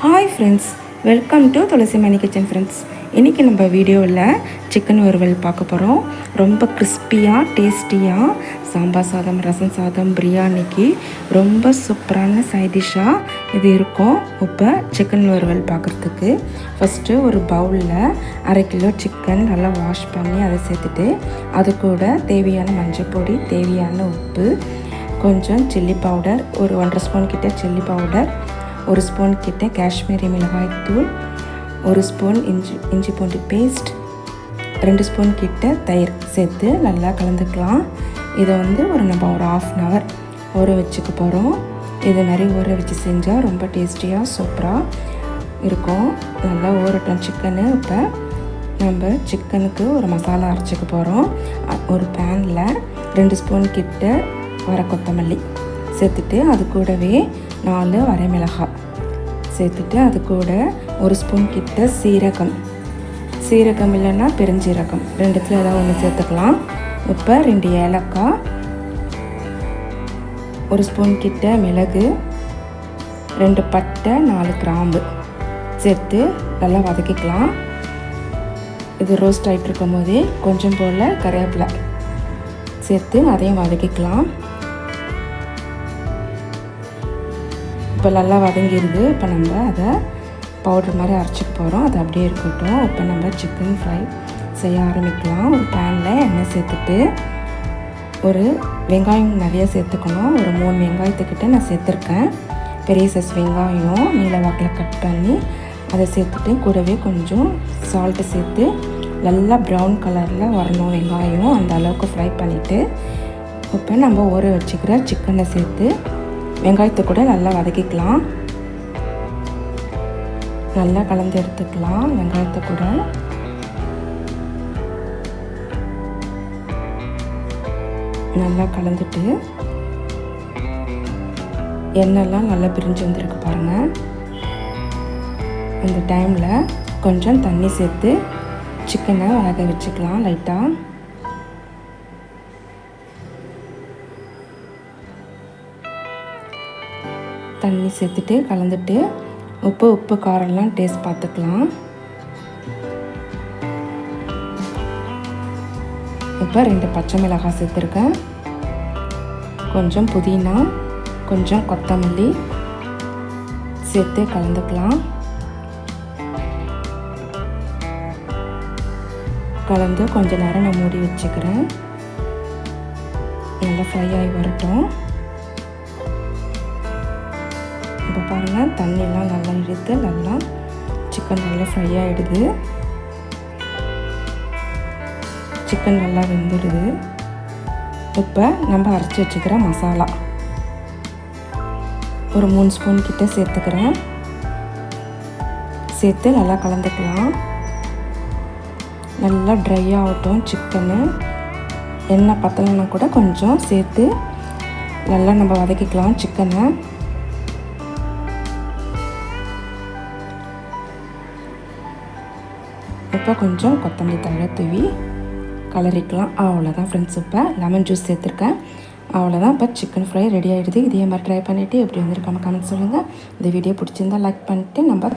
Hi friends, welcome to Thulasi Mani kitchen friends. இன்றைக்கி நம்ம வீடியோவில் சிக்கன் வறுவல் பார்க்க போகிறோம். ரொம்ப கிறிஸ்பியாக டேஸ்டியாக சாம்பார் சாதம், ரசம் சாதம், பிரியாணிக்கு ரொம்ப சூப்பரான சைட் டிஷ்ஷாக இது இருக்கும். இப்போ சிக்கன் வறுவல் பார்க்குறதுக்கு ஃபஸ்ட்டு ஒரு பவுலில் 1/2 கிலோ சிக்கன் நல்லா வாஷ் பண்ணி அதை சேர்த்துட்டு அது கூட தேவையான மஞ்சள் பொடி, தேவையான உப்பு, கொஞ்சம் சில்லி பவுடர், ஒரு 1.5 ஸ்பூன் கிட்ட சில்லி பவுடர், 1 ஸ்பூன் கிட்ட காஷ்மீரி மிளகாய் தூள், 1 ஸ்பூன் இஞ்சி பூண்டு பேஸ்ட், 2 ஸ்பூன் கிட்ட தயிர் சேர்த்து நல்லா கலந்துக்கலாம். இதை நம்ம ஒரு 1/2 hour ஊற வச்சுக்க போகிறோம். இது மாதிரி ஊற வச்சு செஞ்சால் ரொம்ப டேஸ்டியாக சூப்பராக இருக்கும். நல்லா ஊறட்டும் சிக்கனு. இப்போ நம்ம சிக்கனுக்கு ஒரு மசாலா அரைச்சிக்க போகிறோம். ஒரு பேனில் 2 ஸ்பூன் கிட்ட வர கொத்தமல்லி சேர்த்துட்டு அது கூடவே 4 வரமிளகாய் சேர்த்துட்டு அது கூட 1 ஸ்பூன் கிட்ட சீரகம் இல்லைன்னா பெருஞ்சீரகம், 2த்துல ஏதாவது ஒன்று சேர்த்துக்கலாம். இப்போ 2 ஏலக்காய், 1 ஸ்பூன் கிட்ட மிளகு, 2 பட்டை, 4 கிராம்பு சேர்த்து நல்லா வதக்கிக்கலாம். இது ரோஸ்ட் ஆகிட்டு இருக்கும் போதே கொஞ்சம் போல் கருவேப்பிலை சேர்த்து அதையும் வதக்கிக்கலாம். இப்போ நல்லா வதங்கிடுது. இப்போ நம்ம அதை பவுடர் மாதிரி அரைச்சிக்க போகிறோம். அது அப்படியே இருக்கட்டும். இப்போ நம்ம சிக்கன் ஃப்ரை செய்ய ஆரம்பிக்கலாம். ஒரு பேனில் எண்ணெய் சேர்த்துட்டு ஒரு வெங்காயம் நிறையா சேர்த்துக்கணும். ஒரு 3 வெங்காயத்துக்கிட்ட நான் சேர்த்துருக்கேன். பெரிய சைஸ் வெங்காயம் நீல வாக்கில் கட் பண்ணி அதை சேர்த்துட்டு கூடவே கொஞ்சம் சால்ட்டு சேர்த்து நல்லா ப்ரௌன் கலரில் வரணும் வெங்காயம். அந்த அளவுக்கு ஃப்ரை பண்ணிவிட்டு இப்போ நம்ம ஊற வச்சுக்கிற சிக்கனை சேர்த்து வெங்காயத்தை கூட நல்லா வதக்கிக்கலாம். நல்லா கலந்து எடுத்துக்கலாம். வெங்காயத்தை கூட நல்லா கலந்துட்டு எண்ணெய்லாம் நல்லா பிரிஞ்சு வந்துருக்கு பாருங்கள். இந்த டைமில் கொஞ்சம் தண்ணி சேர்த்து சிக்கனை வேக வச்சுக்கலாம். லைட்டாக தண்ணி சேர்த்துட்டு கலந்துட்டு உப்பு காரம்லாம் டேஸ்ட் பார்த்துக்கலாம். இப்போ 2 பச்சை மிளகாய் சேர்த்துருக்கேன். கொஞ்சம் புதினா, கொஞ்சம் கொத்தமல்லி சேர்த்து கலந்துக்கலாம். கலந்து கொஞ்ச நேரம் நான் மூடி வச்சுக்கிறேன். நல்லா ஃப்ரை ஆகி வரட்டும். இப்போ பாருங்கள், தண்ணியெல்லாம் நல்லா இழுத்து நல்லா சிக்கன் நல்லா ஃப்ரை ஆகிடுது. சிக்கன் நல்லா வெந்துடுது. இப்போ நம்ம அரைச்சி வச்சுக்கிற மசாலா ஒரு 3 ஸ்பூன் கிட்ட சேர்த்துக்கிறேன். சேர்த்து நல்லா கலந்துக்கலாம். நல்லா ட்ரை ஆகட்டும் சிக்கனு. எண்ணெய் பத்தலைன்னா கூட கொஞ்சம் சேர்த்து நல்லா நம்ம வதக்கிக்கலாம் சிக்கனை. இப்போ கொஞ்சம் கொத்தமல்லி தழை தூவி கலரிக்கலாம். அவ்வளோதான் ஃப்ரெண்ட்ஸ். இப்போ லெமன் ஜூஸ் சேர்த்துருக்கேன். அவ்வளோதான். இப்போ சிக்கன் ஃப்ரை ரெடி ஆகிடுது. இதே மாதிரி ட்ரை பண்ணிவிட்டு எப்படி வந்திருக்காம கமெண்ட் சொல்லுங்கள். இந்த வீடியோ பிடிச்சிருந்தா லைக் பண்ணிவிட்டு நம்ம